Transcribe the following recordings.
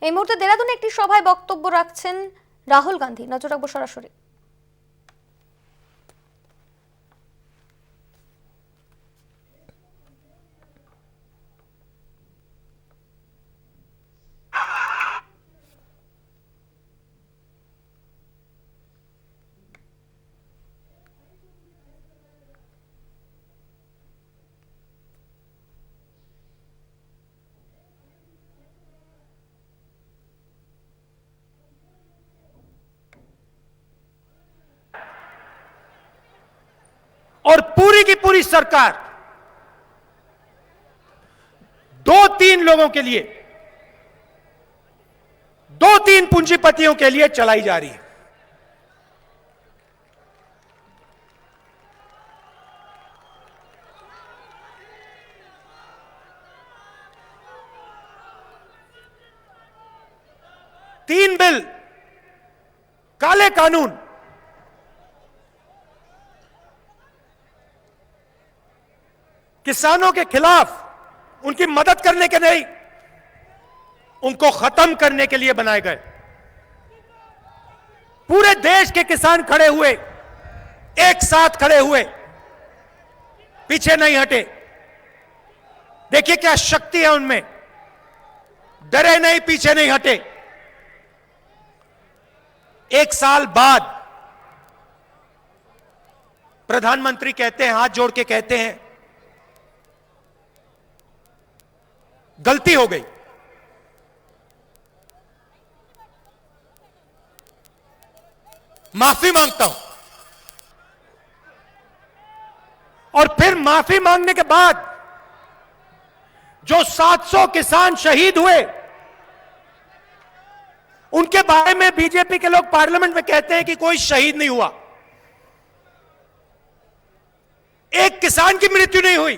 এই মুহূর্তে দেরাদুনে একটি সভায় বক্তব্য রাখছেন রাহুল গান্ধী। নজর রাখবো সরাসরি। और पूरी की पूरी सरकार 2-3 लोगों के लिए, 2-3 पूंजीपतियों के लिए चलाई जा रही है। तीन बिल, काले कानून, किसानों के खिलाफ, उनकी मदद करने के नहीं, उनको खत्म करने के लिए बनाए गए। पूरे देश के किसान खड़े हुए, एक साथ खड़े हुए, पीछे नहीं हटे। देखिए क्या शक्ति है उनमें, डरे नहीं, पीछे नहीं हटे। एक साल बाद प्रधानमंत्री कहते हैं, हाथ जोड़ के कहते हैं, गलती हो गई, माफी मांगता हूं। और फिर माफी मांगने के बाद जो 700 किसान शहीद हुए, उनके बारे में बीजेपी के लोग पार्लियामेंट में कहते हैं कि कोई शहीद नहीं हुआ, एक किसान की मृत्यु नहीं हुई।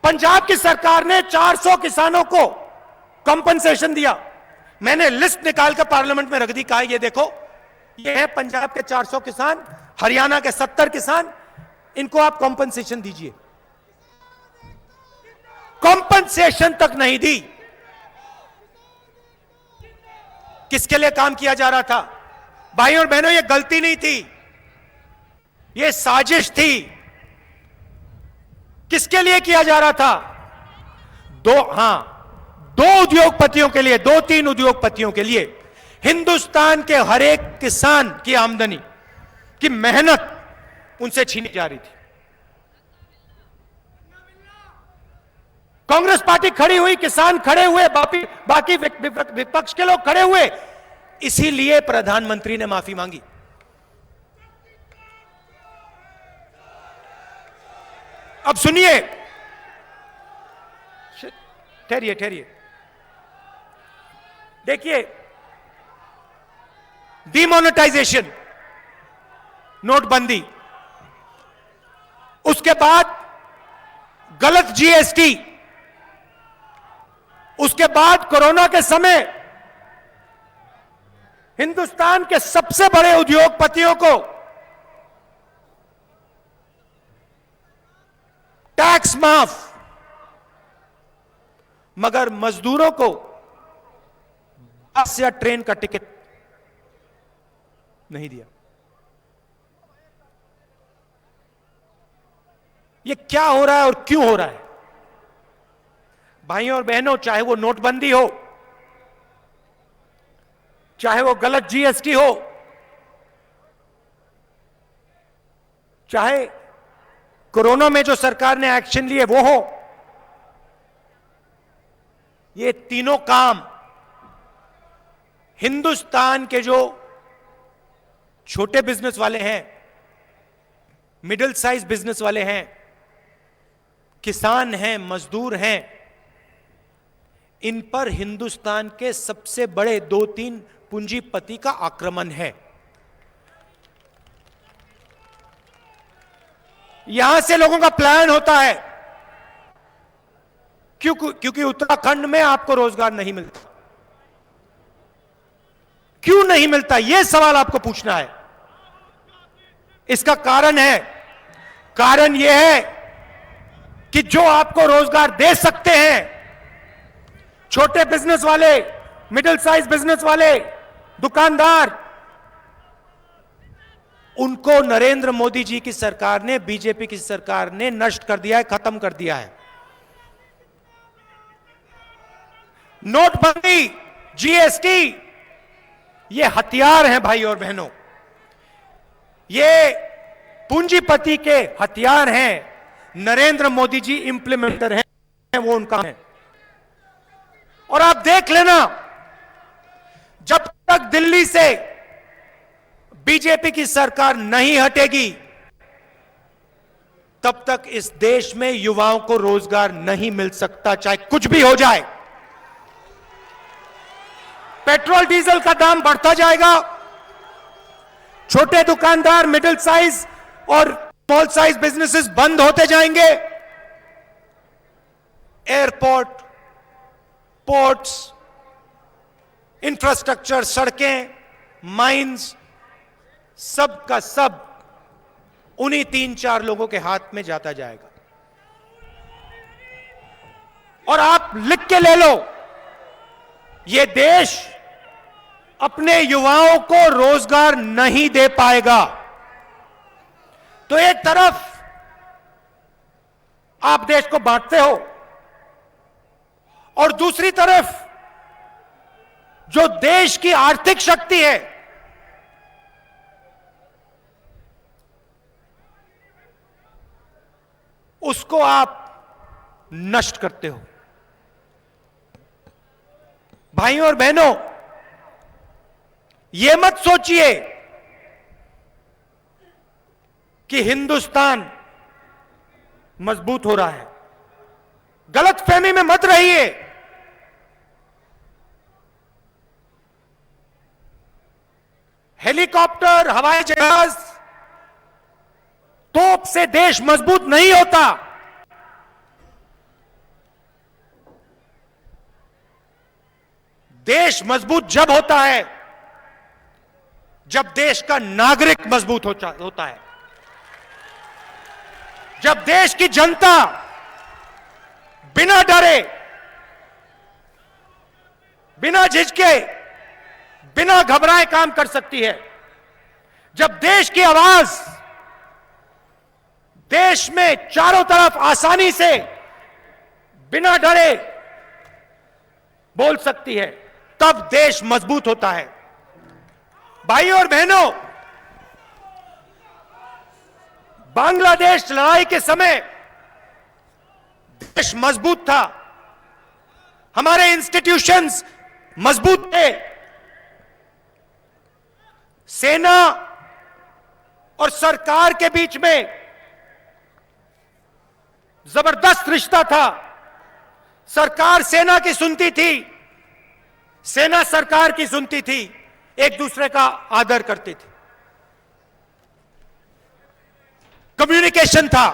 पंजाब की सरकार ने 400 किसानों को कंपनसेशन दिया। मैंने लिस्ट निकालकर पार्लियामेंट में रख दी, कहा ये देखो, ये है पंजाब के 400 किसान, हरियाणा के 70 किसान, इनको आप कंपनसेशन दीजिए। कंपनसेशन तक नहीं दी। किसके लिए काम किया जा रहा था? भाई और बहनों, ये गलती नहीं थी, ये साजिश थी। किसके लिए किया जा रहा था? दो उद्योगपतियों के लिए, 2-3 उद्योगपतियों के लिए। हिंदुस्तान के हर एक किसान की आमदनी की मेहनत उनसे छीनी जा रही थी। कांग्रेस पार्टी खड़ी हुई, किसान खड़े हुए, बाकी विपक्ष के लोग खड़े हुए, इसीलिए प्रधानमंत्री ने माफी मांगी। अब सुनिए, ठहरिए, देखिए, डिमोनेटाइजेशन, नोटबंदी, उसके बाद गलत जीएसटी, उसके बाद कोरोना के समय हिंदुस्तान के सबसे बड़े उद्योगपतियों को टैक्स माफ, मगर मजदूरों को बस या ट्रेन का टिकट नहीं दिया। ये क्या हो रहा है और क्यों हो रहा है? भाइयों और बहनों, चाहे वो नोटबंदी हो, चाहे वो गलत जीएसटी हो, चाहे कोरोना में जो सरकार ने एक्शन लिए वो हो, ये तीनों काम हिंदुस्तान के जो छोटे बिजनेस वाले हैं, मिडिल साइज बिजनेस वाले हैं, किसान हैं, मजदूर हैं, इन पर हिंदुस्तान के सबसे बड़े 2-3 पूंजीपति का आक्रमण है। यहां से लोगों का प्लान होता है, क्योंकि उत्तराखंड में आपको रोजगार नहीं मिलता। क्यों नहीं मिलता, यह सवाल आपको पूछना है। इसका कारण यह है कि जो आपको रोजगार दे सकते हैं, छोटे बिजनेस वाले, मिडिल साइज बिजनेस वाले, दुकानदार, उनको नरेंद्र मोदी जी की सरकार ने, बीजेपी की सरकार ने नष्ट कर दिया है, खत्म कर दिया है। नोटबंदी, जीएसटी, ये हथियार हैं भाई और बहनों, ये पूंजीपति के हथियार हैं। नरेंद्र मोदी जी इंप्लीमेंटर हैं, वो उनका है। और आप देख लेना, जब तक दिल्ली से बीजेपी की सरकार नहीं हटेगी, तब तक इस देश में युवाओं को रोजगार नहीं मिल सकता, चाहे कुछ भी हो जाए। पेट्रोल डीजल का दाम बढ़ता जाएगा, छोटे दुकानदार, मिडिल साइज और स्मॉल साइज बिजनेसेस बंद होते जाएंगे। एयरपोर्ट, पोर्ट्स, इंफ्रास्ट्रक्चर, सड़कें, माइंस, सब का सब उन्हीं 3-4 लोगों के हाथ में जाता जाएगा। और आप लिख के ले लो, यह देश अपने युवाओं को रोजगार नहीं दे पाएगा। तो एक तरफ आप देश को बांटते हो और दूसरी तरफ जो देश की आर्थिक शक्ति है, उसको आप नष्ट करते हो। भाइयों और बहनों, यह मत सोचिए कि हिंदुस्तान मजबूत हो रहा है, गलतफहमी में मत रहिए। हेलीकॉप्टर, हवाई जहाज, तोप से देश मजबूत नहीं होता। देश मजबूत जब होता है जब देश का नागरिक मजबूत होता है, जब देश की जनता बिना डरे, बिना झिझके, बिना घबराए काम कर सकती है, जब देश की आवाज देश में चारों तरफ आसानी से बिना डरे बोल सकती है, तब देश मजबूत होता है। भाइयों और बहनों, बांग्लादेश लड़ाई के समय देश मजबूत था, हमारे इंस्टीट्यूशंस मजबूत थे, सेना और सरकार के बीच में जबरदस्त रिश्ता था। सरकार सेना की सुनती थी, सेना सरकार की सुनती थी, एक दूसरे का आदर करती थी, कम्युनिकेशन था।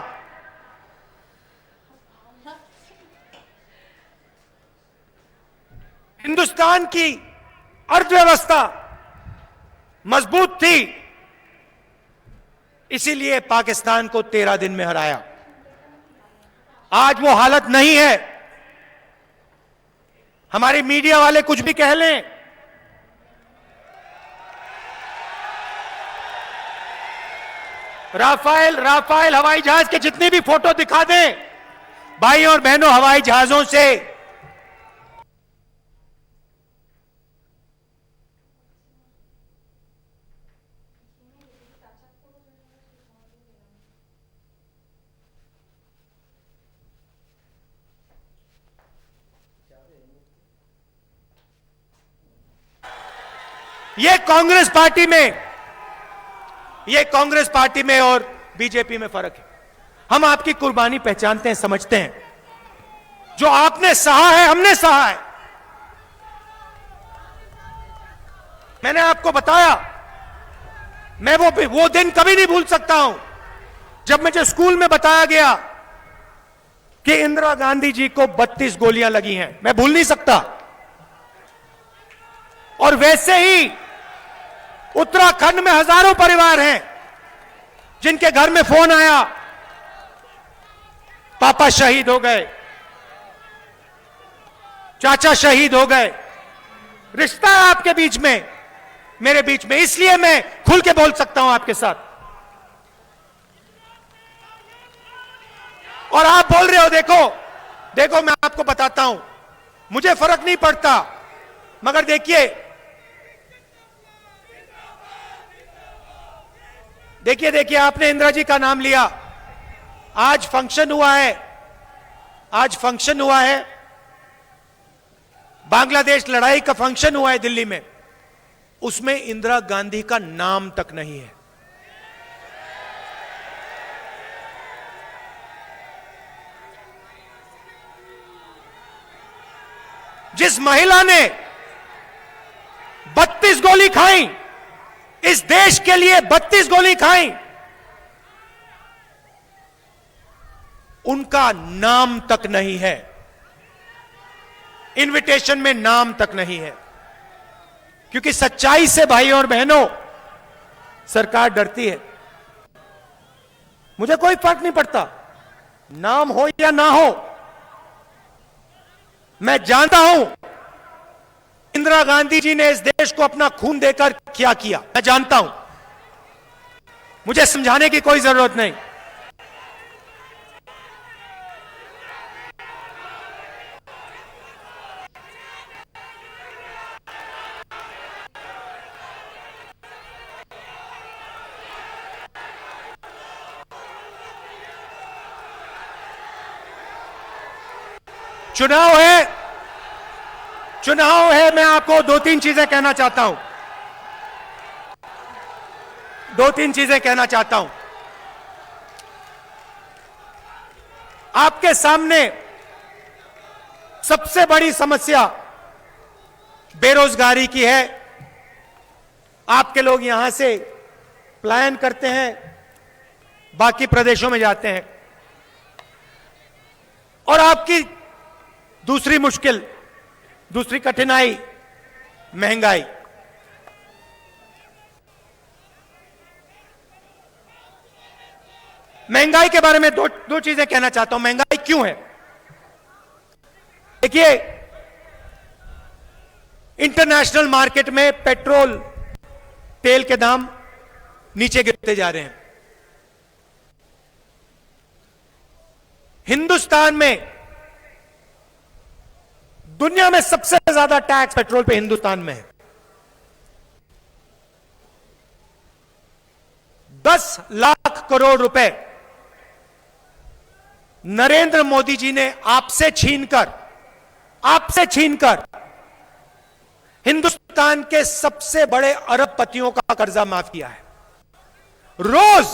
हिंदुस्तान की अर्थव्यवस्था मजबूत थी, इसीलिए पाकिस्तान को 13 दिन में हराया। आज वो हालत नहीं है। हमारे मीडिया वाले कुछ भी कह लें, राफेल हवाई जहाज के जितनी भी फोटो दिखा दें, भाइयों और बहनों, हवाई जहाजों से ये कांग्रेस पार्टी में और बीजेपी में फर्क है। हम आपकी कुर्बानी पहचानते हैं, समझते हैं। जो आपने सहा है, हमने सहा है। मैंने आपको बताया, मैं वो दिन कभी नहीं भूल सकता हूं जब मुझे स्कूल में बताया गया कि इंदिरा गांधी जी को 32 गोलियां लगी हैं। मैं भूल नहीं सकता। और वैसे ही उत्तराखंड में हजारों परिवार हैं जिनके घर में फोन आया, पापा शहीद हो गए, चाचा शहीद हो गए, रिश्ता है आपके बीच में, मेरे बीच में, इसलिए मैं खुल के बोल सकता हूं आपके साथ। और आप बोल रहे हो देखो देखो, मैं आपको बताता हूं, मुझे फर्क नहीं पड़ता, मगर देखिए देखिए देखिए, आपने इंदिरा जी का नाम लिया। आज फंक्शन हुआ है, आज फंक्शन हुआ है, बांग्लादेश लड़ाई का फंक्शन हुआ है दिल्ली में, उसमें इंदिरा गांधी का नाम तक नहीं है। जिस महिला ने 32 गोली खाई, इस देश के लिए 32 गोली खाई, उनका नाम तक नहीं है, इनविटेशन में नाम तक नहीं है। क्योंकि सच्चाई से भाइयों और बहनों सरकार डरती है। मुझे कोई फर्क नहीं पड़ता, नाम हो या ना हो, मैं जानता हूं इंदिरा गांधी जी ने इस देश को अपना खून देकर क्या किया, मैं जानता हूं, मुझे समझाने की कोई जरूरत नहीं। चुनाव है, चुनाव है, मैं आपको दो तीन चीजें कहना चाहता हूं, दो तीन चीजें कहना चाहता हूं। आपके सामने सबसे बड़ी समस्या बेरोजगारी की है। आपके लोग यहां से पलायन करते हैं, बाकी प्रदेशों में जाते हैं, और आपकी दूसरी मुश्किल, दूसरी कठिनाई महंगाई। महंगाई के बारे में दो चीजें कहना चाहता हूं। महंगाई क्यों है? देखिए, इंटरनेशनल मार्केट में पेट्रोल तेल के दाम नीचे गिरते जा रहे हैं। हिंदुस्तान में, दुनिया में सबसे ज्यादा टैक्स पेट्रोल पे हिंदुस्तान में है। 10 लाख करोड़ रुपए नरेंद्र मोदी जी ने आपसे छीनकर हिंदुस्तान के सबसे बड़े अरबपतियों का कर्जा माफ किया है। रोज